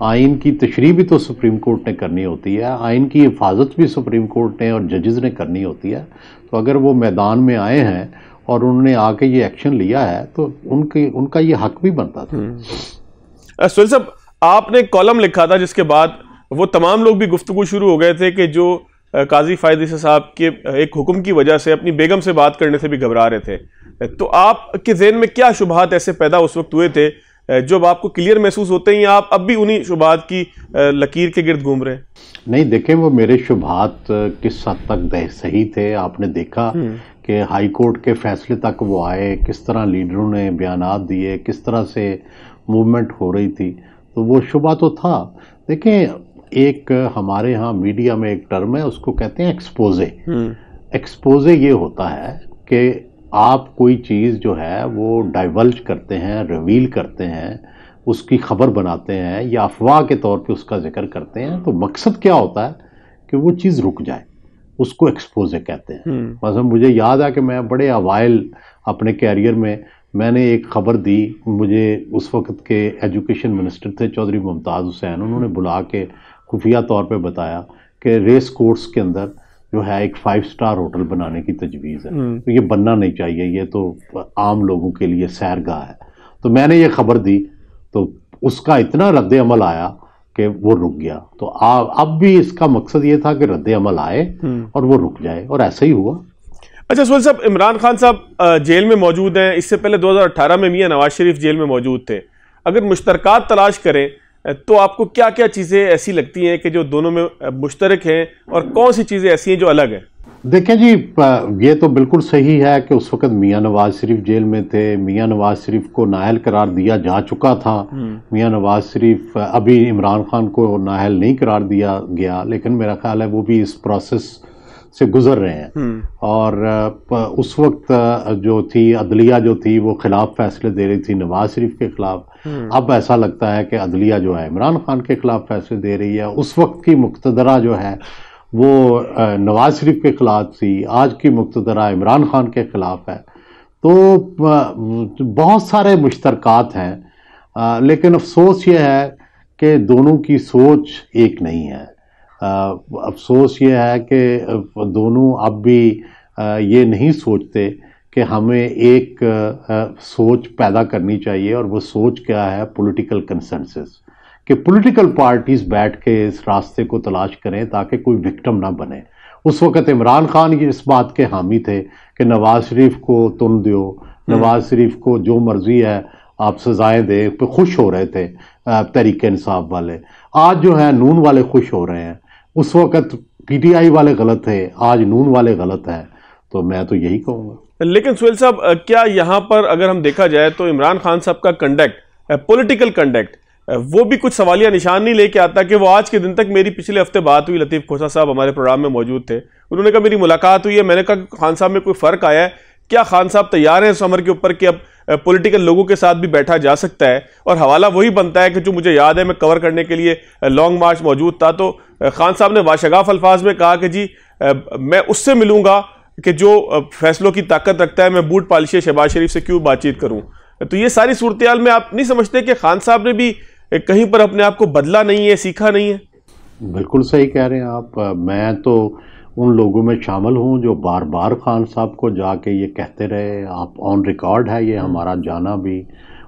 آئین کی تشریح بھی تو سپریم کورٹ نے کرنی ہوتی ہے، آئین کی حفاظت بھی سپریم کورٹ نے اور ججز نے کرنی ہوتی ہے. تو اگر وہ میدان میں آئے ہیں اور انہوں نے آ کے یہ ایکشن لیا ہے تو ان کا یہ حق بھی بنتا تھا. سہیل صاحب، آپ نے کالم لکھا تھا جس کے بعد وہ تمام لوگ بھی گفتگو شروع ہو گئے تھے کہ جو قاضی فائز عیسی صاحب کے ایک حکم کی وجہ سے اپنی بیگم سے بات کرنے سے بھی گھبرا رہے تھے. تو آپ کے ذہن میں کیا شبہات ایسے پیدا اس وقت ہوئے تھے جو آپ کو کلیئر محسوس ہوتے ہیں، یا آپ اب بھی انہی شبہات کی لکیر کے گرد گھوم رہے ہیں؟ نہیں دیکھیں، وہ میرے شبہات کس حد تک صحیح تھے. آپ نے دیکھا کہ ہائی کورٹ کے فیصلے تک وہ آئے، کس طرح لیڈروں نے بیانات دیے، کس طرح سے موومنٹ ہو رہی تھی. تو وہ شبہ تو تھا. دیکھیں، ایک ہمارے ہاں میڈیا میں ایک ٹرم ہے، اس کو کہتے ہیں ایکسپوزے. ایکسپوزے یہ ہوتا ہے کہ آپ کوئی چیز جو ہے وہ ڈائیولج کرتے ہیں، ریویل کرتے ہیں، اس کی خبر بناتے ہیں یا افواہ کے طور پہ اس کا ذکر کرتے ہیں. تو مقصد کیا ہوتا ہے کہ وہ چیز رک جائے، اس کو ایکسپوزے کہتے ہیں. مثلا مجھے یاد ہے کہ میں بڑے اوائل اپنے کیریئر میں نے ایک خبر دی. مجھے اس وقت کے ایجوکیشن منسٹر تھے چودھری ممتاز حسین، انہوں نے بلا کے خفیہ طور پہ بتایا کہ ریس کورس کے اندر جو ہے ایک 5 سٹار ہوٹل بنانے کی تجویز ہے. تو یہ بننا نہیں چاہیے، یہ تو عام لوگوں کے لیے سیرگاہ ہے. تو میں نے یہ خبر دی تو اس کا اتنا رد عمل آیا کہ وہ رک گیا. تو اب بھی اس کا مقصد یہ تھا کہ رد عمل آئے اور وہ رک جائے، اور ایسا ہی ہوا. اچھا سہیل صاحب، عمران خان صاحب جیل میں موجود ہیں. اس سے پہلے 2018 میں میاں نواز شریف جیل میں موجود تھے. اگر مشترکات تلاش کریں تو آپ کو کیا کیا چیزیں ایسی لگتی ہیں کہ جو دونوں میں مشترک ہیں، اور کون سی چیزیں ایسی ہیں جو الگ ہیں؟ دیکھیں جی، یہ تو بالکل صحیح ہے کہ اس وقت میاں نواز شریف جیل میں تھے. میاں نواز شریف کو نااہل قرار دیا جا چکا تھا. میاں نواز شریف ابھی عمران خان کو نااہل نہیں قرار دیا گیا، لیکن میرا خیال ہے وہ بھی اس پروسیس سے گزر رہے ہیں. اور اس وقت جو تھی عدلیہ جو تھی وہ خلاف فیصلے دے رہی تھی نواز شریف کے خلاف. اب ایسا لگتا ہے کہ عدلیہ جو ہے عمران خان کے خلاف فیصلے دے رہی ہے. اس وقت کی مقتدرہ جو ہے وہ نواز شریف کے خلاف تھی، آج کی مقتدرہ عمران خان کے خلاف ہے. تو بہت سارے مشترکات ہیں، لیکن افسوس یہ ہے کہ دونوں کی سوچ ایک نہیں ہے. افسوس یہ ہے کہ دونوں اب بھی یہ نہیں سوچتے کہ ہمیں ایک سوچ پیدا کرنی چاہیے، اور وہ سوچ کیا ہے؟ پولیٹیکل کنسنسس، کہ پولیٹیکل پارٹیز بیٹھ کے اس راستے کو تلاش کریں تاکہ کوئی وکٹم نہ بنے. اس وقت عمران خان یہ اس بات کے حامی تھے کہ نواز شریف کو تن دیو، نواز شریف کو جو مرضی ہے آپ سزائیں دے، پہ خوش ہو رہے تھے تحریک انصاف والے. آج جو ہے نون والے خوش ہو رہے ہیں. اس وقت پی ٹی آئی والے غلط تھے، آج نون والے غلط ہیں. تو میں تو یہی کہوں گا. لیکن سہیل صاحب، کیا یہاں پر اگر ہم دیکھا جائے تو عمران خان صاحب کا کنڈکٹ، پولیٹیکل کنڈکٹ، وہ بھی کچھ سوالیہ نشان نہیں لے کے آتا؟ کہ وہ آج کے دن تک، میری پچھلے ہفتے بات ہوئی، لطیف کھوسہ صاحب ہمارے پروگرام میں موجود تھے، انہوں نے کہا میری ملاقات ہوئی ہے، میں نے کہا خان صاحب میں کوئی فرق آیا ہے کیا؟ خان صاحب تیار ہیں اس عمر کے اوپر کہ اب پولیٹیکل لوگوں کے ساتھ بھی بیٹھا جا سکتا ہے؟ اور حوالہ وہی بنتا ہے کہ جو مجھے یاد ہے میں کور کرنے کے لیے لانگ مارچ موجود تھا، تو خان صاحب نے واشگاف الفاظ میں کہا کہ جی میں اس سے ملوں گا کہ جو فیصلوں کی طاقت رکھتا ہے، میں بوٹ پالشی شہباز شریف سے کیوں بات چیت کروں؟ تو یہ ساری صورتحال میں آپ نہیں سمجھتے کہ خان صاحب نے بھی کہیں پر اپنے آپ کو بدلا نہیں ہے، سیکھا نہیں ہے؟ بالکل صحیح کہہ رہے ہیں آپ. میں تو ان لوگوں میں شامل ہوں جو بار بار خان صاحب کو جا کے یہ کہتے رہے. آپ آن ریکارڈ ہے یہ ہمارا جانا بھی،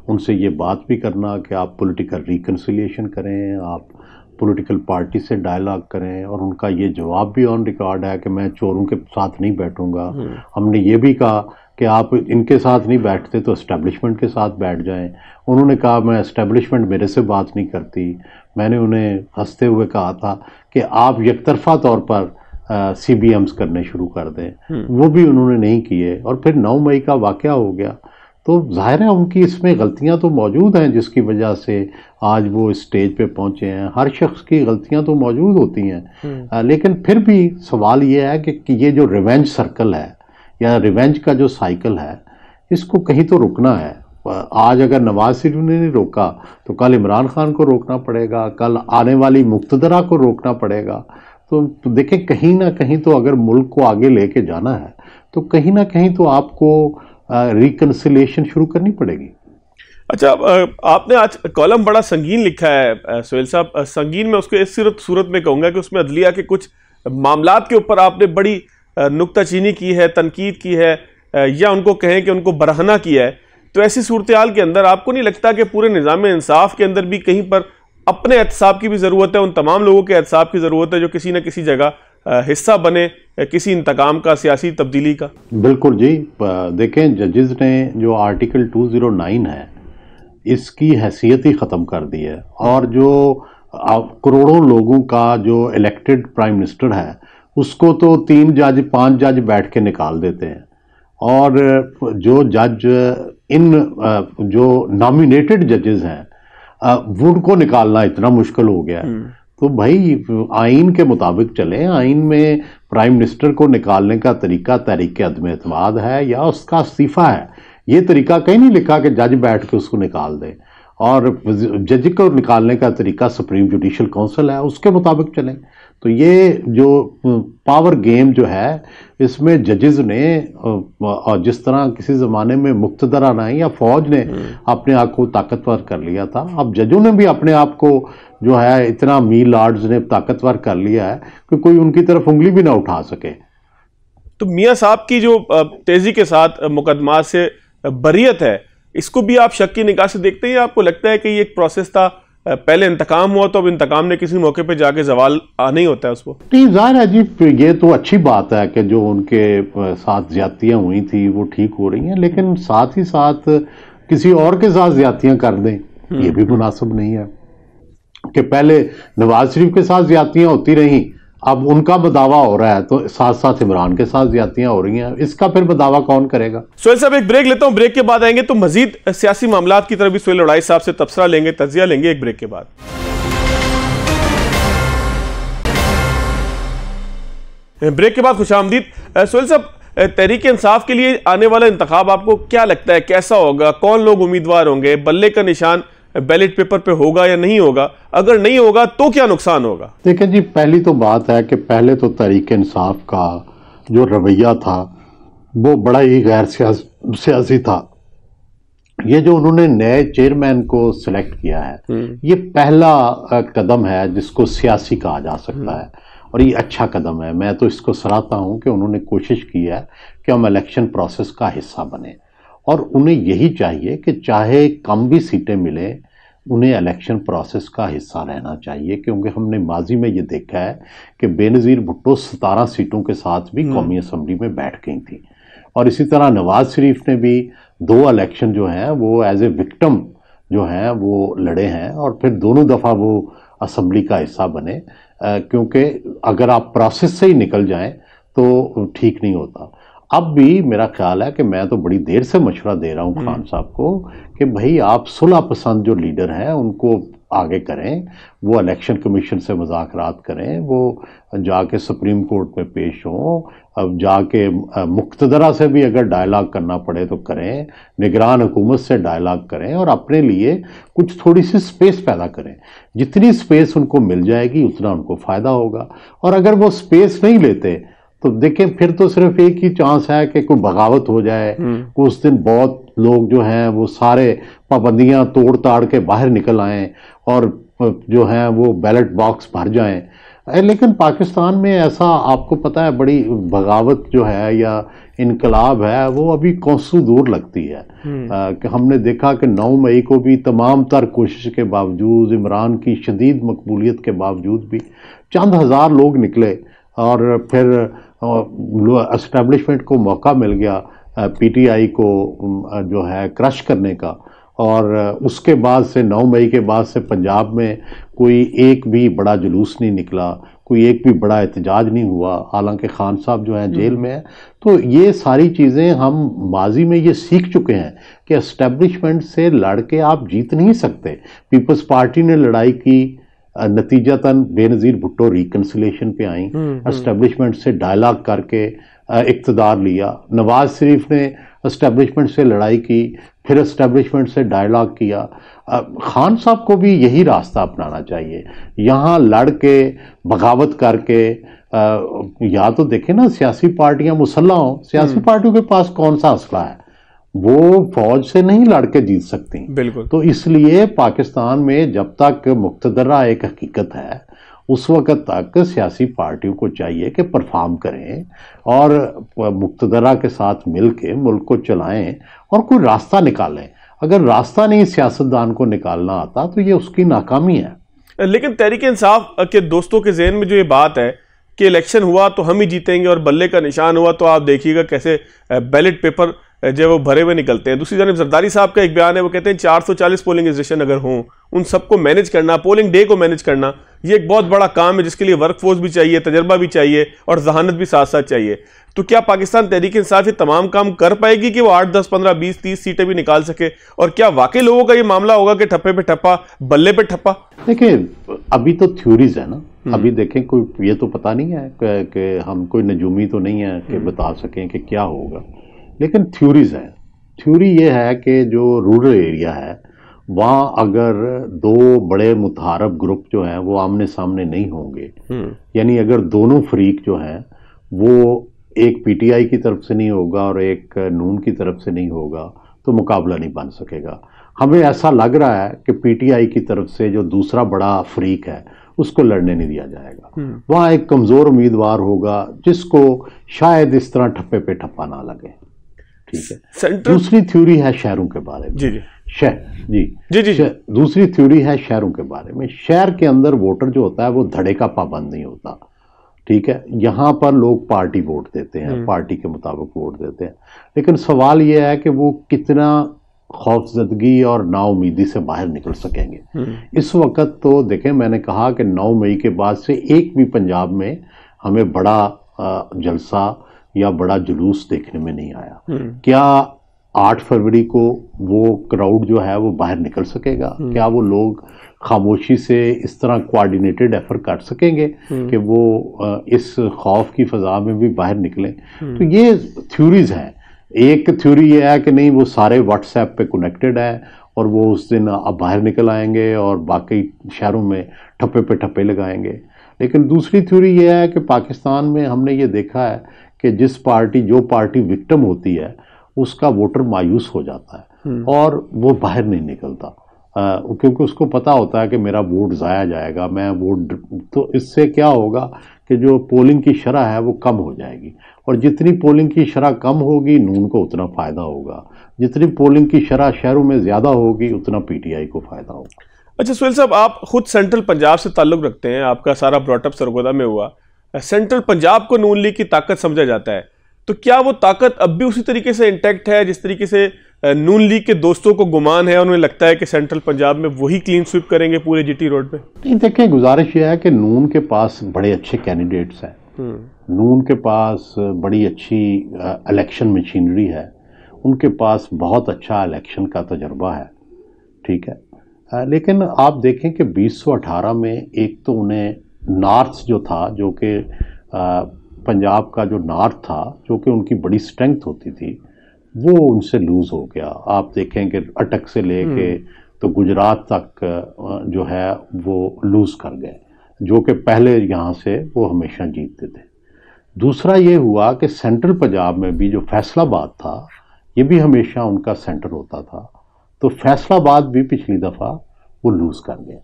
ان سے یہ بات بھی کرنا کہ آپ پولیٹیکل ریکنسیلیشن کریں، آپ پولیٹیکل پارٹی سے ڈائلاگ کریں. اور ان کا یہ جواب بھی آن ریکارڈ ہے کہ میں چوروں کے ساتھ نہیں بیٹھوں گا. ہم نے یہ بھی کہا کہ آپ ان کے ساتھ نہیں بیٹھتے تو اسٹیبلشمنٹ کے ساتھ بیٹھ جائیں. انہوں نے کہا میں اسٹیبلشمنٹ میرے سے بات نہیں کرتی. میں نے انہیں ہنستے ہوئے کہا تھا کہ آپ یک طرفہ طور پر سی بی ایمز کرنے شروع کر دیں. وہ بھی انہوں نے نہیں کیے. اور پھر 9 مئی کا واقعہ ہو گیا. تو ظاہر ہے ان کی اس میں غلطیاں تو موجود ہیں جس کی وجہ سے آج وہ اسٹیج پہ پہنچے ہیں. ہر شخص کی غلطیاں تو موجود ہوتی ہیں، لیکن پھر بھی سوال یہ ہے کہ یہ جو ریونج سرکل ہے یا ریونج کا جو سائیکل ہے، اس کو کہیں تو رکنا ہے. آج اگر نواز شریف نے نہیں روکا تو کل عمران خان کو روکنا پڑے گا، کل آنے والی مقتدرہ کو روکنا پڑے گا. تو دیکھیں کہیں نہ کہیں تو اگر ملک کو آگے لے کے جانا ہے تو کہیں نہ کہیں تو آپ کو ریکنسیلیشن شروع کرنی پڑے گی. اچھا، آپ نے آج کالم بڑا سنگین لکھا ہے سہیل صاحب. سنگین میں اس کو اس صورت میں کہوں گا کہ اس میں عدلیہ کے کچھ معاملات کے اوپر آپ نے بڑی نکتہ چینی کی ہے، تنقید کی ہے، یا ان کو کہیں کہ ان کو برہنہ کیا ہے. تو ایسی صورتحال کے اندر آپ کو نہیں لگتا کہ پورے نظام انصاف کے اندر بھی کہیں پر اپنے احتساب کی بھی ضرورت ہے، ان تمام لوگوں کے احتساب کی ضرورت ہے جو کسی نہ کسی جگہ حصہ بنے کسی انتقام کا، سیاسی تبدیلی کا؟ بالکل جی. دیکھیں ججز نے جو آرٹیکل 209 ہے اس کی حیثیت ہی ختم کر دی ہے، اور جو کروڑوں لوگوں کا جو الیکٹڈ پرائم منسٹر ہے اس کو تو 3 جج 5 جج بیٹھ کے نکال دیتے ہیں، اور جو جج ان جو نامینیٹڈ ججز ہیں ان کو نکالنا اتنا مشکل ہو گیا ہے. تو بھائی آئین کے مطابق چلیں. آئین میں پرائم منسٹر کو نکالنے کا طریقہ تحریک عدم اعتماد ہے یا اس کا استعفیٰ ہے. یہ طریقہ کہیں نہیں لکھا کہ جج بیٹھ کے اس کو نکال دے، اور جج کو نکالنے کا طریقہ سپریم جوڈیشل کونسل ہے، اس کے مطابق چلیں. تو یہ جو پاور گیم جو ہے اس میں ججز نے جس طرح کسی زمانے میں مقتدرانہ یا فوج نے اپنے آپ کو طاقتور کر لیا تھا، اب ججوں نے بھی اپنے آپ کو جو ہے اتنا میل لارڈز نے طاقتور کر لیا ہے کہ کوئی ان کی طرف انگلی بھی نہ اٹھا سکے. تو میاں صاحب کی جو تیزی کے ساتھ مقدمات سے بریت ہے، اس کو بھی آپ شک کی نگاہ سے دیکھتے ہیں، یا آپ کو لگتا ہے کہ یہ ایک پروسیس تھا، پہلے انتقام ہوا تو اب انتقام نے کسی موقع پہ جا کے زوال آنا ہی ہوتا ہے اس کو؟ نہیں، ظاہر ہے جی یہ تو اچھی بات ہے کہ جو ان کے ساتھ زیادتیاں ہوئی تھی وہ ٹھیک ہو رہی ہیں، لیکن ساتھ ہی ساتھ کسی اور کے ساتھ زیادتیاں کر دیں یہ بھی مناسب نہیں ہے. کہ پہلے نواز شریف کے ساتھ زیادتیاں ہوتی رہیں، اب ان کا بداوا ہو رہا ہے تو ساتھ ساتھ عمران کے ساتھ زیادتیاں ہو رہی ہیں، اس کا پھر بداوا کون کرے گا؟ سہیل صاحب ایک بریک لیتا ہوں، بریک کے بعد آئیں گے تو مزید سیاسی معاملات کی طرف بھی سہیل وڑائی صاحب سے تبصرہ لیں گے، تجزیہ لیں گے ایک بریک کے بعد. بریک کے بعد خوش آمدید. سہیل صاحب، تحریک انصاف کے لیے آنے والا انتخاب آپ کو کیا لگتا ہے کیسا ہوگا؟ کون لوگ امیدوار ہوں گے؟ بلے کا نشان بیلٹ پیپر پہ ہوگا یا نہیں ہوگا؟ اگر نہیں ہوگا تو کیا نقصان ہوگا؟ دیکھیں جی، پہلی تو بات ہے کہ پہلے تو تحریک انصاف کا جو رویہ تھا وہ بڑا ہی غیر سیاسی تھا. یہ جو انہوں نے نئے چیئرمین کو سلیکٹ کیا ہے یہ پہلا قدم ہے جس کو سیاسی کہا جا سکتا ہے، اور یہ اچھا قدم ہے. میں تو اس کو سراہتا ہوں کہ انہوں نے کوشش کی ہے کہ ہم الیکشن پروسیس کا حصہ بنیں، اور انہیں یہی چاہیے کہ چاہے کم بھی سیٹیں ملیں انہیں الیکشن پروسیس کا حصہ رہنا چاہیے، کیونکہ ہم نے ماضی میں یہ دیکھا ہے کہ بے نظیر بھٹو 17 سیٹوں کے ساتھ بھی قومی اسمبلی میں بیٹھ گئی تھی، اور اسی طرح نواز شریف نے بھی 2 الیکشن جو ہیں وہ ایز اے وکٹم جو ہیں وہ لڑے ہیں، اور پھر دونوں دفعہ وہ اسمبلی کا حصہ بنے. کیونکہ اگر آپ پروسیس سے ہی نکل جائیں تو ٹھیک نہیں ہوتا. اب بھی میرا خیال ہے کہ میں تو بڑی دیر سے مشورہ دے رہا ہوں خان صاحب کو کہ بھائی آپ صلح پسند جو لیڈر ہیں ان کو آگے کریں، وہ الیکشن کمیشن سے مذاکرات کریں، وہ جا کے سپریم کورٹ میں پیش ہوں، اب جا کے مقتدرہ سے بھی اگر ڈائلاگ کرنا پڑے تو کریں، نگران حکومت سے ڈائلاگ کریں، اور اپنے لیے کچھ تھوڑی سی سپیس پیدا کریں. جتنی سپیس ان کو مل جائے گی اتنا ان کو فائدہ ہوگا. اور اگر وہ سپیس نہیں لیتے تو دیکھیں پھر تو صرف ایک ہی چانس ہے کہ کوئی بغاوت ہو جائے، اس دن بہت لوگ جو ہیں وہ سارے پابندیاں توڑ تاڑ کے باہر نکل آئیں اور جو ہیں وہ بیلٹ باکس بھر جائیں. لیکن پاکستان میں ایسا آپ کو پتہ ہے بڑی بغاوت جو ہے یا انقلاب ہے وہ ابھی کوسوں دور لگتی ہے. کہ ہم نے دیکھا کہ 9 مئی کو بھی تمام تر کوشش کے باوجود، عمران کی شدید مقبولیت کے باوجود بھی چند ہزار لوگ نکلے، اور پھر اسٹیبلشمنٹ کو موقع مل گیا پی ٹی آئی کو جو ہے کرش کرنے کا. اور اس کے بعد سے 9 مئی کے بعد سے پنجاب میں کوئی ایک بھی بڑا جلوس نہیں نکلا، کوئی ایک بھی بڑا احتجاج نہیں ہوا، حالانکہ خان صاحب جو ہیں جیل میں ہیں. تو یہ ساری چیزیں ہم ماضی میں یہ سیکھ چکے ہیں کہ اسٹیبلشمنٹ سے لڑ کے آپ جیت نہیں سکتے. پیپلز پارٹی نے لڑائی کی، نتیجتاً بے نظیر بھٹو ریکنسلیشن پہ آئیں، اسٹیبلشمنٹ سے ڈائلاگ کر کے اقتدار لیا. نواز شریف نے اسٹیبلشمنٹ سے لڑائی کی، پھر اسٹیبلشمنٹ سے ڈائلاگ کیا. خان صاحب کو بھی یہی راستہ اپنانا چاہیے، یہاں لڑ کے بغاوت کر کے. یا تو دیکھیں نا سیاسی پارٹیاں مسلح ہوں، سیاسی پارٹیوں کے پاس کون سا اسلحہ ہے؟ وہ فوج سے نہیں لڑ کے جیت سکتی. بالکل. تو اس لیے پاکستان میں جب تک مقتدرہ ایک حقیقت ہے اس وقت تک سیاسی پارٹیوں کو چاہیے کہ پرفارم کریں اور مقتدرہ کے ساتھ مل کے ملک کو چلائیں اور کوئی راستہ نکالیں. اگر راستہ نہیں سیاستدان کو نکالنا آتا تو یہ اس کی ناکامی ہے. لیکن تحریک انصاف کے دوستوں کے ذہن میں جو یہ بات ہے کہ الیکشن ہوا تو ہم ہی جیتیں گے اور بلے کا نشان ہوا تو آپ دیکھیے گا کیسے بیلٹ پیپر جو وہ بھرے ہوئے نکلتے ہیں. دوسری جانب زرداری صاحب کا ایک بیان ہے, وہ کہتے ہیں 440 پولنگ اسٹیشن اگر ہوں ان سب کو مینج کرنا, پولنگ ڈے کو مینج کرنا, یہ ایک بہت بڑا کام ہے جس کے لیے ورک فورس بھی چاہیے, تجربہ بھی چاہیے اور ذہانت بھی ساتھ ساتھ چاہیے. تو کیا پاکستان تحریک انصاف یہ تمام کام کر پائے گی کہ وہ 8 10 15 20 30 سیٹیں بھی نکال سکے, اور کیا واقعی لوگوں کا یہ معاملہ ہوگا کہ ٹھپے پہ ٹھپا بلے پہ ٹھپا؟ دیکھیں ابھی تو تھیوریز ہے نا, ابھی دیکھیں کوئی یہ تو پتہ نہیں ہے کہ ہم کوئی نجومی تو نہیں ہے کہ بتا سکیں کہ کیا ہوگا, لیکن تھیوریز ہیں. تھیوری یہ ہے کہ جو رورل ایریا ہے وہاں اگر دو بڑے متحارب گروپ جو ہیں وہ آمنے سامنے نہیں ہوں گے, یعنی اگر دونوں فریق جو ہیں وہ ایک پی ٹی آئی کی طرف سے نہیں ہوگا اور ایک نون کی طرف سے نہیں ہوگا تو مقابلہ نہیں بن سکے گا. ہمیں ایسا لگ رہا ہے کہ پی ٹی آئی کی طرف سے جو دوسرا بڑا فریق ہے اس کو لڑنے نہیں دیا جائے گا. وہاں ایک کمزور امیدوار ہوگا جس کو شاید اس طرح ٹھپے پہ ٹھپا نہ لگے. ٹھیک ہے. دوسری تھیوری ہے شہروں کے بارے میں. دوسری تھیوری ہے شہروں کے بارے میں. شہر کے اندر ووٹر جو ہوتا ہے وہ دھڑے کا پابند نہیں ہوتا. ٹھیک ہے, یہاں پر لوگ پارٹی ووٹ دیتے ہیں, پارٹی کے مطابق ووٹ دیتے ہیں, لیکن سوال یہ ہے کہ وہ کتنا خوف زدگی اور نا امیدی سے باہر نکل سکیں گے. اس وقت تو دیکھیں میں نے کہا کہ 9 مئی کے بعد سے ایک بھی پنجاب میں ہمیں بڑا جلسہ یا بڑا جلوس دیکھنے میں نہیں آیا. کیا 8 فروری کو وہ کراؤڈ جو ہے وہ باہر نکل سکے گا؟ کیا وہ لوگ خاموشی سے اس طرح کوارڈینیٹڈ ایفرٹ کر سکیں گے کہ وہ اس خوف کی فضا میں بھی باہر نکلیں؟ تو یہ تھیوریز ہیں. ایک تھیوری یہ ہے کہ نہیں وہ سارے واٹس ایپ پہ کنیکٹڈ ہے اور وہ اس دن اب باہر نکل آئیں گے اور باقی شہروں میں ٹھپے پہ ٹھپے لگائیں گے. لیکن دوسری تھیوری یہ ہے کہ پاکستان میں ہم نے یہ دیکھا ہے کہ جو پارٹی وکٹم ہوتی ہے اس کا ووٹر مایوس ہو جاتا ہے اور وہ باہر نہیں نکلتا, کیونکہ اس کو پتا ہوتا ہے کہ میرا ووٹ ضائع جائے گا, میں ووٹ. تو اس سے کیا ہوگا کہ جو پولنگ کی شرح ہے وہ کم ہو جائے گی, اور جتنی پولنگ کی شرح کم ہوگی نون کو اتنا فائدہ ہوگا, جتنی پولنگ کی شرح شہروں میں زیادہ ہوگی اتنا پی ٹی آئی کو فائدہ ہوگا. اچھا سہیل صاحب, آپ خود سینٹرل پنجاب سے تعلق رکھتے ہیں, آپ کا سارا براٹ اپ سرگودا میں ہوا. سینٹرل پنجاب کو نون لیگ کی طاقت سمجھا جاتا ہے, تو کیا وہ طاقت اب بھی اسی طریقے سے انٹیکٹ ہے جس طریقے سے نون لیگ کے دوستوں کو گمان ہے, انہیں لگتا ہے کہ سینٹرل پنجاب میں وہی کلین سویپ کریں گے پورے جی ٹی روڈ پہ؟ نہیں دیکھیں, گزارش یہ ہے کہ نون کے پاس بڑے اچھے کینڈیڈیٹس ہیں, نون کے پاس بڑی اچھی الیکشن مشینری ہے, ان کے پاس بہت اچھا الیکشن کا تجربہ ہے. ٹھیک ہے, لیکن آپ دیکھیں کہ 2018 میں ایک تو انہیں نارتھ جو تھا, جو کہ پنجاب کا جو نارتھ تھا جو کہ ان کی بڑی سٹرنگتھ ہوتی تھی, وہ ان سے لوز ہو گیا. آپ دیکھیں کہ اٹک سے لے کے تو گجرات تک جو ہے وہ لوز کر گئے, جو کہ پہلے یہاں سے وہ ہمیشہ جیتتے تھے. دوسرا یہ ہوا کہ سینٹرل پنجاب میں بھی جو فیصل آباد تھا یہ بھی ہمیشہ ان کا سینٹر ہوتا تھا, تو فیصل آباد بھی پچھلی دفعہ وہ لوز کر گئے.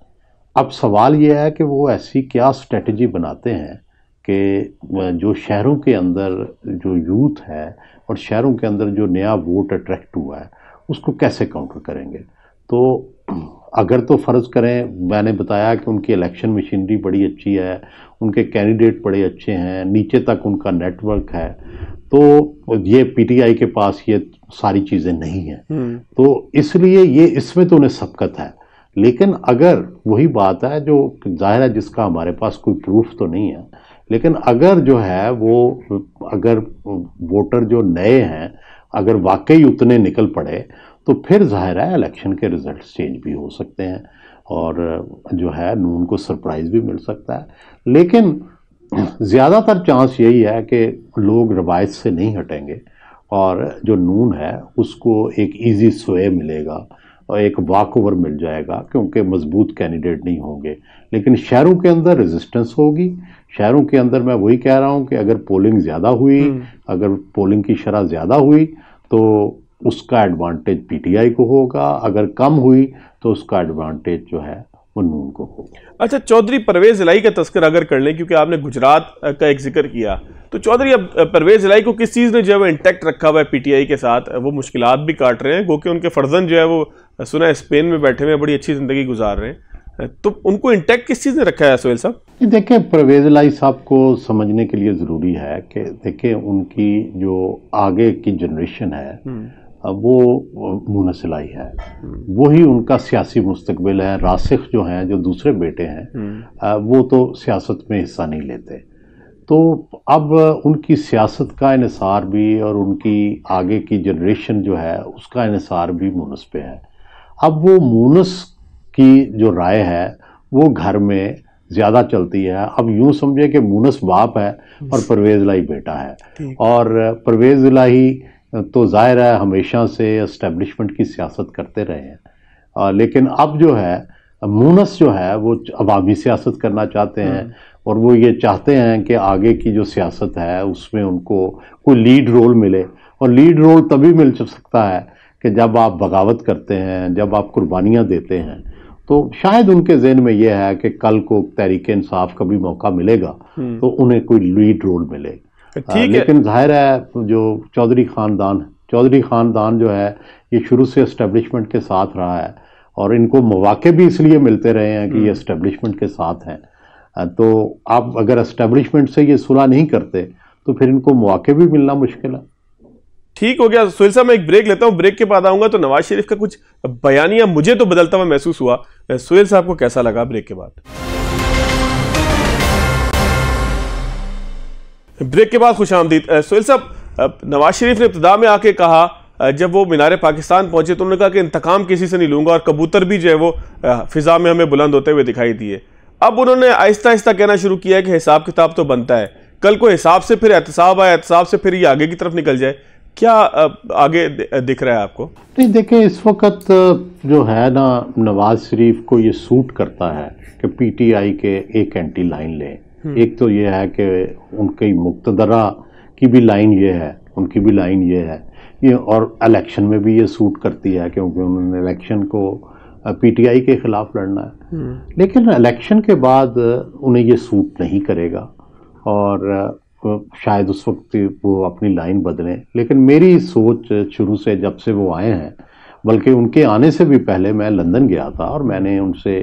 اب سوال یہ ہے کہ وہ ایسی کیا اسٹریٹجی بناتے ہیں کہ جو شہروں کے اندر جو یوتھ ہے اور شہروں کے اندر جو نیا ووٹ اٹریکٹ ہوا ہے اس کو کیسے کاؤنٹر کریں گے. تو اگر تو فرض کریں, میں نے بتایا کہ ان کی الیکشن مشینری بڑی اچھی ہے, ان کے کینڈیڈیٹ بڑے اچھے ہیں, نیچے تک ان کا نیٹ ورک ہے, تو یہ پی ٹی آئی کے پاس یہ ساری چیزیں نہیں ہیں, تو اس لیے یہ اس میں تو انہیں سبقت ہے. لیکن اگر وہی بات ہے جو ظاہر ہے جس کا ہمارے پاس کوئی پروف تو نہیں ہے, لیکن اگر جو ہے وہ اگر ووٹر جو نئے ہیں اگر واقعی اتنے نکل پڑے تو پھر ظاہر ہے الیکشن کے ریزلٹس چینج بھی ہو سکتے ہیں اور جو ہے نون کو سرپرائز بھی مل سکتا ہے. لیکن زیادہ تر چانس یہی ہے کہ لوگ روایت سے نہیں ہٹیں گے اور جو نون ہے اس کو ایک ایزی سوئے ملے گا اور ایک واک اوور مل جائے گا, کیونکہ مضبوط کینڈیڈیٹ نہیں ہوں گے. لیکن شہروں کے اندر ریزسٹنس ہوگی, شہروں کے اندر میں وہی کہہ رہا ہوں کہ اگر پولنگ زیادہ ہوئی, اگر پولنگ کی شرح زیادہ ہوئی تو اس کا ایڈوانٹیج پی ٹی آئی کو ہوگا، اگر کم ہوئی تو اس کا ایڈوانٹیج جو ہے وہ نون کو ہوگا۔ اچھا، چودھری پرویز الہی کا تذکرہ اگر کر لیں، کیونکہ آپ نے گجرات کا ایک ذکر کیا، تو چودھری اب پرویز الہی کو کس چیز نے جو ہے وہ انٹیکٹ رکھا ہوا ہے پی ٹی آئی کے ساتھ؟ وہ مشکلات بھی کاٹ رہے ہیں، گو کہ ان کے فرزند جو ہے وہ سنا ہے اسپین میں بیٹھے ہوئے بڑی اچھی زندگی گزار رہے ہیں، تو ان کو انٹیکٹ کس چیز نے رکھا ہے سہیل صاحب؟ دیکھیں، پرویز الہی صاحب کو سمجھنے کے لیے ضروری ہے کہ دیکھیں ان کی جو آگے کی جنریشن ہے وہ مونس الہی ہے، وہی ان کا سیاسی مستقبل ہے۔ راسخ جو ہیں، جو دوسرے بیٹے ہیں، وہ تو سیاست میں حصہ نہیں لیتے، تو اب ان کی سیاست کا انحصار بھی اور ان کی آگے کی جنریشن جو ہے اس کا انحصار بھی مونس پہ ہے۔ اب وہ مونس کی جو رائے ہے وہ گھر میں زیادہ چلتی ہے۔ اب یوں سمجھے کہ مونس باپ ہے اور پرویز الہی بیٹا ہے، اور پرویز الہی تو ظاہر ہے ہمیشہ سے اسٹیبلشمنٹ کی سیاست کرتے رہے ہیں، لیکن اب جو ہے مونس جو ہے وہ عوامی سیاست کرنا چاہتے ہیں، اور وہ یہ چاہتے ہیں کہ آگے کی جو سیاست ہے اس میں ان کو کوئی لیڈ رول ملے، اور لیڈ رول تبھی مل سکتا ہے کہ جب آپ بغاوت کرتے ہیں، جب آپ قربانیاں دیتے ہیں۔ تو شاید ان کے ذہن میں یہ ہے کہ کل کو تحریک انصاف کا بھی موقع ملے گا تو انہیں کوئی لیڈ رول ملے، لیکن ظاہر ہے جو چودھری خاندان جو ہے یہ شروع سے اسٹیبلشمنٹ کے ساتھ رہا ہے، اور ان کو مواقع بھی اس لیے ملتے رہے ہیں کہ یہ اسٹیبلشمنٹ کے ساتھ ہیں، تو اب اگر اسٹیبلشمنٹ سے یہ صلح نہیں کرتے تو پھر ان کو مواقع بھی ملنا مشکل ہے۔ ٹھیک ہو گیا سہیل صاحب، میں ایک بریک لیتا ہوں، بریک کے بعد آؤں گا تو نواز شریف کا کچھ بیانیہ مجھے تو بدلتا ہوا محسوس ہوا، سہیل صاحب کو کیسا لگا؟ بریک کے بعد خوش آمدید۔ سہیل صاحب، نواز شریف نے ابتدا میں آ کے کہا جب وہ مینار پاکستان پہنچے تو انہوں نے کہا کہ انتقام کسی سے نہیں لوں گا، اور کبوتر بھی جو ہے وہ فضا میں ہمیں بلند ہوتے ہوئے دکھائی دیے۔ اب انہوں نے آہستہ آہستہ کہنا شروع کیا ہے کہ حساب کتاب تو بنتا ہے، کل کو حساب سے پھر احتساب آئے، احتساب سے پھر یہ آگے کی طرف نکل جائے، کیا آگے دکھ رہا ہے آپ کو؟ نہیں، دیکھیں اس وقت جو ہے نا نواز شریف کو یہ سوٹ کرتا ہے کہ پی ٹی آئی کے ایک اینٹی لائن لیں۔ ایک تو یہ ہے کہ ان کی مقتدرہ کی بھی لائن یہ ہے، ان کی بھی لائن یہ ہے، اور الیکشن میں بھی یہ سوٹ کرتی ہے کیونکہ انہوں نے الیکشن کو پی ٹی آئی کے خلاف لڑنا ہے، لیکن الیکشن کے بعد انہیں یہ سوٹ نہیں کرے گا، اور شاید اس وقت وہ اپنی لائن بدلیں۔ لیکن میری سوچ شروع سے جب سے وہ آئے ہیں، بلکہ ان کے آنے سے بھی پہلے میں لندن گیا تھا اور میں نے ان سے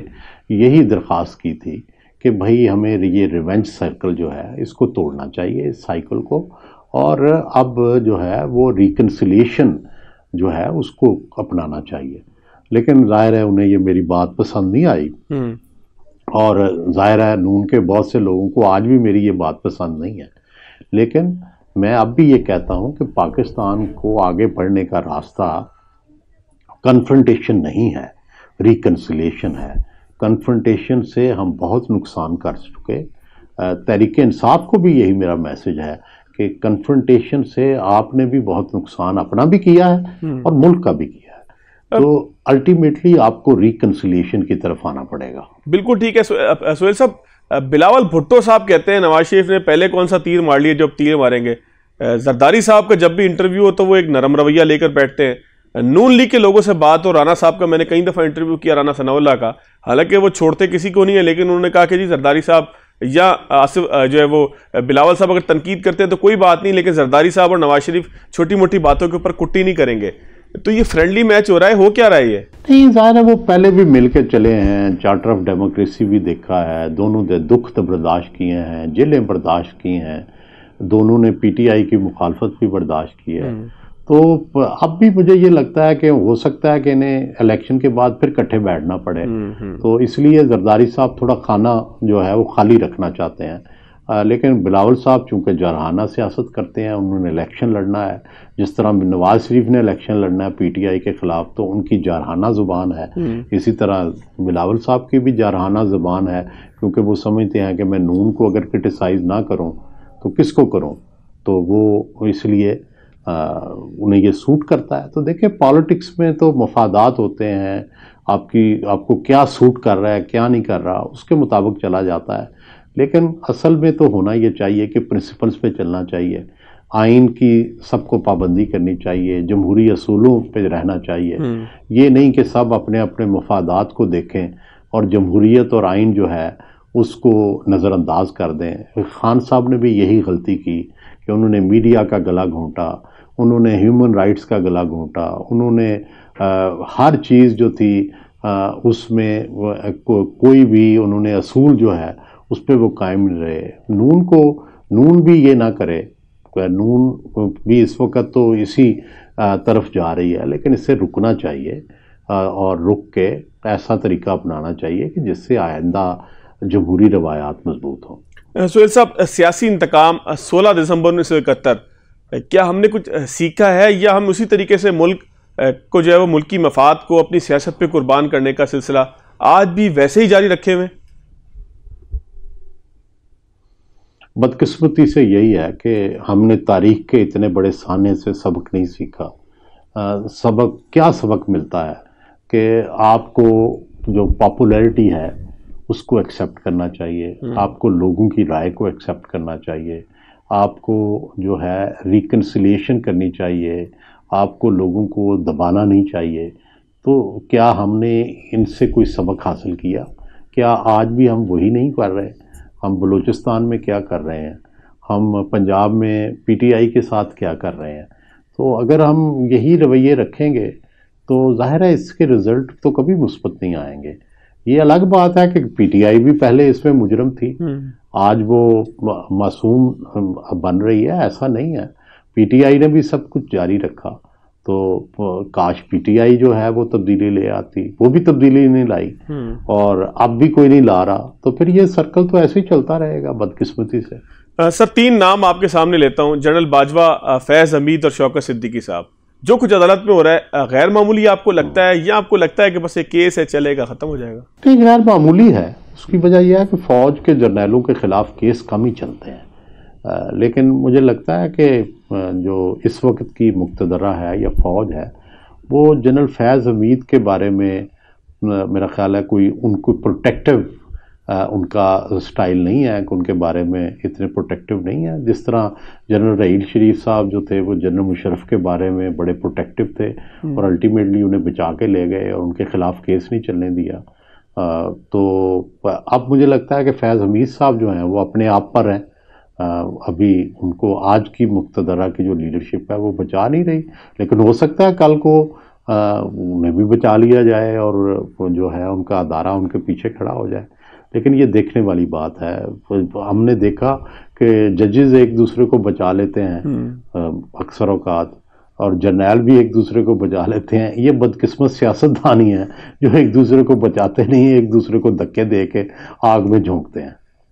یہی درخواست کی تھی کہ بھائی ہمیں یہ ریونج سائیکل جو ہے اس کو توڑنا چاہیے، اس سائیکل کو، اور اب جو ہے وہ ریکنسیلیشن جو ہے اس کو اپنانا چاہیے۔ لیکن ظاہر ہے انہیں یہ میری بات پسند نہیں آئی، اور ظاہر ہے نون کے بہت سے لوگوں کو آج بھی میری یہ بات پسند نہیں ہے، لیکن میں اب بھی یہ کہتا ہوں کہ پاکستان کو آگے بڑھنے کا راستہ کنفرنٹیشن نہیں ہے، ریکنسیلیشن ہے۔ کنفرنٹیشن سے ہم بہت نقصان کر چکے، تحریک انصاف کو بھی یہی میرا میسج ہے کہ کنفرنٹیشن سے آپ نے بھی بہت نقصان اپنا بھی کیا ہے اور ملک کا بھی کیا ہے، تو الٹیمیٹلی آپ کو ریکنسیلیشن کی طرف آنا پڑے گا۔ بالکل ٹھیک ہے سہیل صاحب، بلاول بھٹو صاحب کہتے ہیں نواز شریف نے پہلے کون سا تیر مار لیا جو اب تیر ماریں گے۔ زرداری صاحب کا جب بھی انٹرویو ہو تو وہ ایک نرم رویہ لے کر بیٹھتے ہیں۔ نون لیگ کے لوگوں سے بات ہو، رانا صاحب کا میں نے کئی دفعہ انٹرویو کیا، رانا ثناء اللہ کا، حالانکہ وہ چھوڑتے کسی کو نہیں ہے، لیکن انہوں نے کہا کہ جی زرداری صاحب یا آصف جو ہے وہ بلاول صاحب اگر تنقید کرتے ہیں تو کوئی بات نہیں، لیکن زرداری صاحب اور نواز شریف چھوٹی موٹی باتوں کے اوپر کٹی نہیں کریں گے۔ تو یہ فرینڈلی میچ ہو رہا ہے، ہو کیا رہا ہے یہ؟ نہیں، ظاہر ہے وہ پہلے بھی مل کے چلے ہیں، چارٹر آف ڈیموکریسی بھی دیکھا ہے، دونوں نے دکھ برداشت کیے ہیں، جیلیں برداشت کی ہیں، دونوں نے پی ٹی آئی کی مخالفت بھی برداشت کی ہے، تو اب بھی مجھے یہ لگتا ہے کہ ہو سکتا ہے کہ انہیں الیکشن کے بعد پھر کٹھے بیٹھنا پڑے، تو اس لیے زرداری صاحب تھوڑا کھانا جو ہے وہ خالی رکھنا چاہتے ہیں، لیکن بلاول صاحب چونکہ جارحانہ سیاست کرتے ہیں، انہوں نے الیکشن لڑنا ہے، جس طرح نواز شریف نے الیکشن لڑنا ہے پی ٹی آئی کے خلاف، تو ان کی جارحانہ زبان ہے، اسی طرح بلاول صاحب کی بھی جارحانہ زبان ہے، کیونکہ وہ سمجھتے ہیں کہ میں نون کو اگر کرٹیسائز نہ کروں تو کس کو کروں، تو وہ اس لیے انہیں یہ سوٹ کرتا ہے۔ تو دیکھیں پالیٹکس میں تو مفادات ہوتے ہیں، آپ کو کیا سوٹ کر رہا ہے کیا نہیں کر رہا اس کے مطابق چلا جاتا ہے، لیکن اصل میں تو ہونا یہ چاہیے کہ پرنسپلز پہ چلنا چاہیے، آئین کی سب کو پابندی کرنی چاہیے، جمہوری اصولوں پہ رہنا چاہیے، یہ نہیں کہ سب اپنے اپنے مفادات کو دیکھیں اور جمہوریت اور آئین جو ہے اس کو نظر انداز کر دیں۔ خان صاحب نے بھی یہی غلطی کی کہ انہوں نے میڈیا کا گلا گھونٹا، انہوں نے ہیومن رائٹس کا گلا گھونٹا، انہوں نے ہر چیز جو تھی اس میں کوئی بھی انہوں نے اصول جو ہے اس پہ وہ قائم نہیں رہے۔ نون بھی یہ نہ کرے، نون بھی اس وقت تو اسی طرف جا رہی ہے، لیکن اس سے رکنا چاہیے اور رک کے ایسا طریقہ اپنانا چاہیے کہ جس سے آئندہ جمہوری روایات مضبوط ہوں۔ سہیل صاحب، سیاسی انتقام 16 دسمبر 1971، کیا ہم نے کچھ سیکھا ہے یا ہم اسی طریقے سے ملک کو جو ہے وہ ملکی مفاد کو اپنی سیاست پہ قربان کرنے کا سلسلہ آج بھی ویسے ہی جاری رکھے ہوئے؟ بدقسمتی سے یہی ہے کہ ہم نے تاریخ کے اتنے بڑے سانے سے سبق نہیں سیکھا۔ کیا سبق ملتا ہے کہ آپ کو جو پاپولیرٹی ہے اس کو ایکسیپٹ کرنا چاہیے، آپ کو لوگوں کی رائے کو ایکسیپٹ کرنا چاہیے، آپ کو جو ہے ریکنسیلیشن کرنی چاہیے، آپ کو لوگوں کو دبانا نہیں چاہیے۔ تو کیا ہم نے ان سے کوئی سبق حاصل کیا؟ کیا آج بھی ہم وہی نہیں کر رہے؟ ہم بلوچستان میں کیا کر رہے ہیں، ہم پنجاب میں پی ٹی آئی کے ساتھ کیا کر رہے ہیں؟ تو اگر ہم یہی رویے رکھیں گے تو ظاہر ہے اس کے رزلٹ تو کبھی مثبت نہیں آئیں گے۔ یہ الگ بات ہے کہ پی ٹی آئی بھی پہلے اس میں مجرم تھی، آج وہ معصوم بن رہی ہے، ایسا نہیں ہے۔ پی ٹی آئی نے بھی سب کچھ جاری رکھا، تو کاش پی ٹی آئی جو ہے وہ تبدیلی لے آتی، وہ بھی تبدیلی نہیں لائی اور اب بھی کوئی نہیں لا رہا، تو پھر یہ سرکل تو ایسے ہی چلتا رہے گا بدقسمتی سے۔ سر، 3 نام آپ کے سامنے لیتا ہوں، جنرل باجوہ، فیض حمید اور شوکت صدیقی صاحب۔ جو کچھ عدالت میں ہو رہا ہے غیر معمولی آپ کو لگتا ہے یا آپ کو لگتا ہے کہ بس ایک کیس ہے، چلے گا، ختم ہو جائے گا؟ نہیں، غیر معمولی ہے۔ اس کی وجہ یہ ہے کہ فوج کے جرنیلوں کے خلاف کیس کم ہی چلتے ہیں، لیکن مجھے لگتا ہے کہ جو اس وقت کی مقتدرہ ہے یا فوج ہے وہ جنرل فیض حمید کے بارے میں میرا خیال ہے کوئی ان کو پروٹیکٹیو ان کا سٹائل نہیں ہے کہ ان کے بارے میں اتنے پروٹیکٹیو نہیں ہے، جس طرح جنرل رحیل شریف صاحب جو تھے وہ جنرل مشرف کے بارے میں بڑے پروٹیکٹیو تھے اور الٹیمیٹلی انہیں بچا کے لے گئے اور ان کے خلاف کیس نہیں چلنے دیا۔ تو اب مجھے لگتا ہے کہ فیض حمید صاحب جو ہیں وہ اپنے آپ پر ہیں، ابھی ان کو آج کی مقتدرہ کی جو لیڈرشپ ہے وہ بچا نہیں رہی، لیکن ہو سکتا ہے کل کو انہیں بھی بچا لیا جائے اور جو ہے ان کا ادارہ ان کے پیچھے کھڑا ہو جائے۔ لیکن یہ دیکھنے والی بات ہے۔ ہم نے دیکھا کہ ججز ایک دوسرے کو بچا لیتے ہیں اکثر اوقات، اور جرنیل بھی ایک دوسرے کو بچا لیتے ہیں۔ یہ بدقسمت سیاستدانی ہے جو ایک دوسرے کو بچاتے نہیں، ایک دوسرے کو دھکے دے کے آگ میں جھونکتے ہیں۔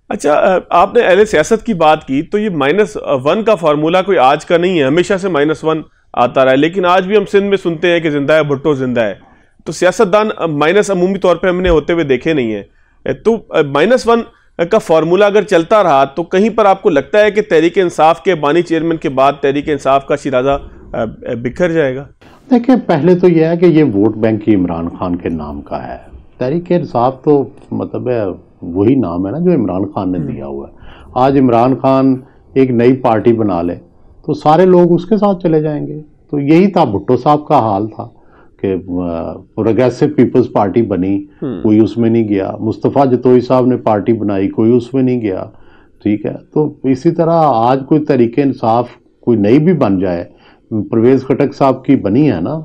اچھا، آپ نے اہل سیاست کی بات کی تو یہ -1 کا فارمولہ کوئی آج کا نہیں ہے، ہمیشہ سے -1 آتا رہا ہے، لیکن آج بھی ہم سندھ میں سنتے ہیں کہ زندہ ہے بھٹو، زندہ ہے۔ تو سیاستدان مائنس عمومی طور پہ ہم نے ہوتے ہوئے دیکھے نہیں ہیں۔ تو -1 کا فارمولہ اگر چلتا رہا تو کہیں پر آپ کو لگتا ہے کہ تحریک انصاف کے بانی چیئرمین کے بعد تحریک انصاف کا شیرازہ بکھر جائے گا؟ دیکھیں، پہلے تو یہ ہے کہ یہ ووٹ بینک ہی عمران خان کے نام کا ہے۔ تحریک انصاف تو مطلب ہے وہی نام ہے نا جو عمران خان نے دیا ہوا ہے۔ آج عمران خان ایک نئی پارٹی بنا لے تو سارے لوگ اس کے ساتھ چلے جائیں گے۔ تو یہی تھا بھٹو صاحب کا حال تھا کہ پروگریسو پیپلز پارٹی بنی، کوئی اس میں نہیں گیا۔ مصطفیٰ جتوئی صاحب نے پارٹی بنائی، کوئی اس میں نہیں گیا، ٹھیک ہے۔ تو اسی طرح آج کوئی تحریک انصاف کوئی نئی بھی بن جائے، پرویز خٹک صاحب کی بنی ہے نا،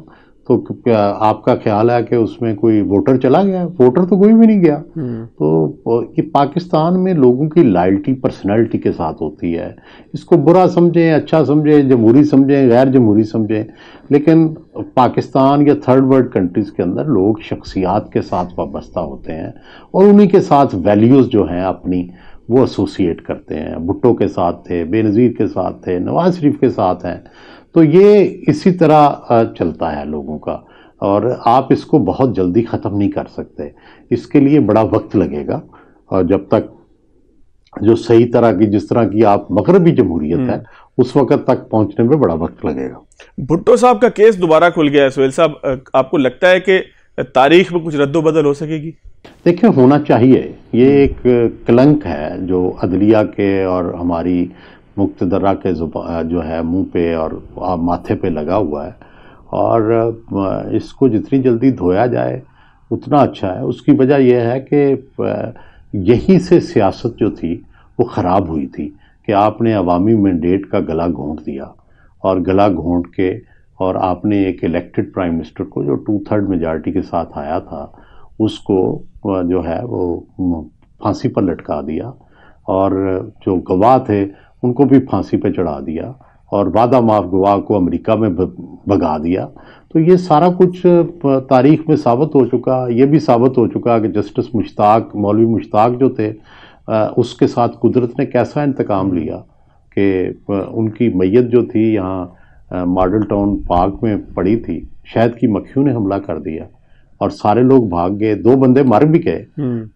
تو آپ کا خیال ہے کہ اس میں کوئی ووٹر چلا گیا؟ ووٹر تو کوئی بھی نہیں گیا۔ تو یہ پاکستان میں لوگوں کی لائلٹی پرسنالٹی کے ساتھ ہوتی ہے، اس کو برا سمجھیں، اچھا سمجھیں، جمہوری سمجھیں، غیر جمہوری سمجھیں، لیکن پاکستان یا تھرڈ ورلڈ کنٹریز کے اندر لوگ شخصیات کے ساتھ وابستہ ہوتے ہیں اور انہی کے ساتھ ویلیوز جو ہیں اپنی وہ ایسوسیٹ کرتے ہیں۔ بھٹو کے ساتھ تھے، بے نظیر کے ساتھ تھے، نواز شریف کے ساتھ ہیں۔ تو یہ اسی طرح چلتا ہے لوگوں کا، اور آپ اس کو بہت جلدی ختم نہیں کر سکتے، اس کے لیے بڑا وقت لگے گا، اور جب تک جو صحیح طرح کی جس طرح کی آپ مغربی جمہوریت ہے اس وقت تک پہنچنے میں بڑا وقت لگے گا۔ بھٹو صاحب کا کیس دوبارہ کھل گیا ہے سہیل صاحب، آپ کو لگتا ہے کہ تاریخ میں کچھ رد و بدل ہو سکے گی؟ دیکھیں، ہونا چاہیے۔ یہ ایک کلنک ہے جو عدلیہ کے اور ہماری مقتدرہ کے جو ہے منہ پہ اور ماتھے پہ لگا ہوا ہے، اور اس کو جتنی جلدی دھویا جائے اتنا اچھا ہے۔ اس کی وجہ یہ ہے کہ یہی سے سیاست جو تھی وہ خراب ہوئی تھی کہ آپ نے عوامی مینڈیٹ کا گلا گھونٹ دیا، اور گلا گھونٹ کے اور آپ نے ایک الیکٹڈ پرائم منسٹر کو جو 2/3 میجارٹی کے ساتھ آیا تھا اس کو جو ہے وہ پھانسی پر لٹکا دیا، اور جو گواہ تھے ان کو بھی پھانسی پہ چڑھا دیا، اور وعدہ معاف گواہ کو امریکہ میں بھگا دیا۔ تو یہ سارا کچھ تاریخ میں ثابت ہو چکا، یہ بھی ثابت ہو چکا کہ جسٹس مشتاق، مولوی مشتاق جو تھے، اس کے ساتھ قدرت نے کیسا انتقام لیا کہ ان کی میت جو تھی یہاں ماڈل ٹاؤن پارک میں پڑی تھی، شہد کی مکھیوں نے حملہ کر دیا اور سارے لوگ بھاگ گئے، 2 بندے مر بھی گئے۔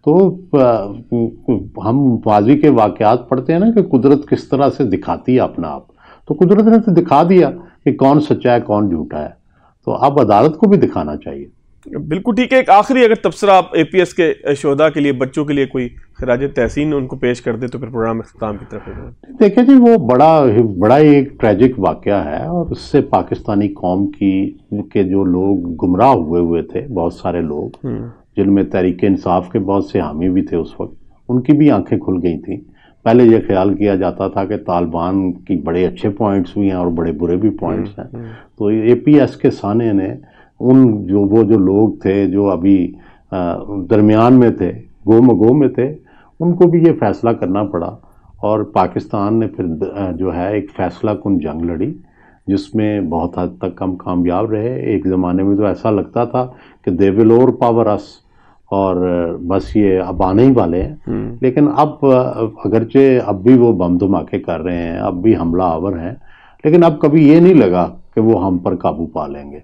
تو ہم ماضی کے واقعات پڑھتے ہیں نا کہ قدرت کس طرح سے دکھاتی ہے اپنا آپ، تو قدرت نے تو دکھا دیا کہ کون سچا ہے کون جھوٹا ہے، تو اب عدالت کو بھی دکھانا چاہیے۔ بالکل ٹھیک ہے۔ ایک آخری اگر تبصرہ آپ اے پی ایس کے شہداء کے لیے، بچوں کے لیے کوئی خراج تحسین ان کو پیش کر دے تو پھر پروگرام اختتام کی طرف ہے۔ دیکھیں جی، وہ بڑا ایک ٹریجک واقعہ ہے، اور اس سے پاکستانی قوم کے جو لوگ گمراہ ہوئے تھے، بہت سارے لوگ جن میں تحریک انصاف کے بہت سے حامی بھی تھے اس وقت، ان کی بھی آنکھیں کھل گئی تھیں۔ پہلے یہ خیال کیا جاتا تھا کہ طالبان کی بڑے اچھے پوائنٹس بھی ہیں اور بڑے برے بھی پوائنٹس ہیں، تو اے پی ایس کے سانے نے وہ جو لوگ تھے جو ابھی درمیان میں تھے، گو میں تھے، ان کو بھی یہ فیصلہ کرنا پڑا، اور پاکستان نے پھر جو ہے ایک فیصلہ کن جنگ لڑی جس میں بہت حد تک ہم کامیاب رہے۔ ایک زمانے میں تو ایسا لگتا تھا کہ دے ول اوور پاور اس، اور بس یہ اب آنے ہی والے ہیں، لیکن اب اگرچہ اب بھی وہ بم دھماکے کر رہے ہیں، اب بھی حملہ آور ہیں، لیکن اب کبھی یہ نہیں لگا کہ وہ ہم پر قابو پا لیں گے،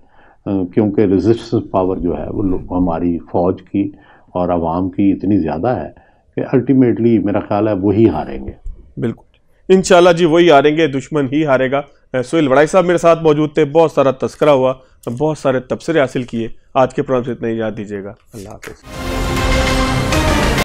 کیونکہ ریزسٹنس پاور جو ہے وہ ہماری فوج کی اور عوام کی اتنی زیادہ ہے کہ الٹیمیٹلی میرا خیال ہے وہی ہاریں گے۔ بالکل انشاءاللہ جی، وہی ہاریں گے، دشمن ہی ہارے گا۔ سہیل وڑائی صاحب میرے ساتھ موجود تھے، بہت سارا تذکرہ ہوا، بہت سارے تبصرے حاصل کیے۔ آج کے پروگرام سے اتنا ہی، یاد دیجیے گا۔ اللہ حافظ۔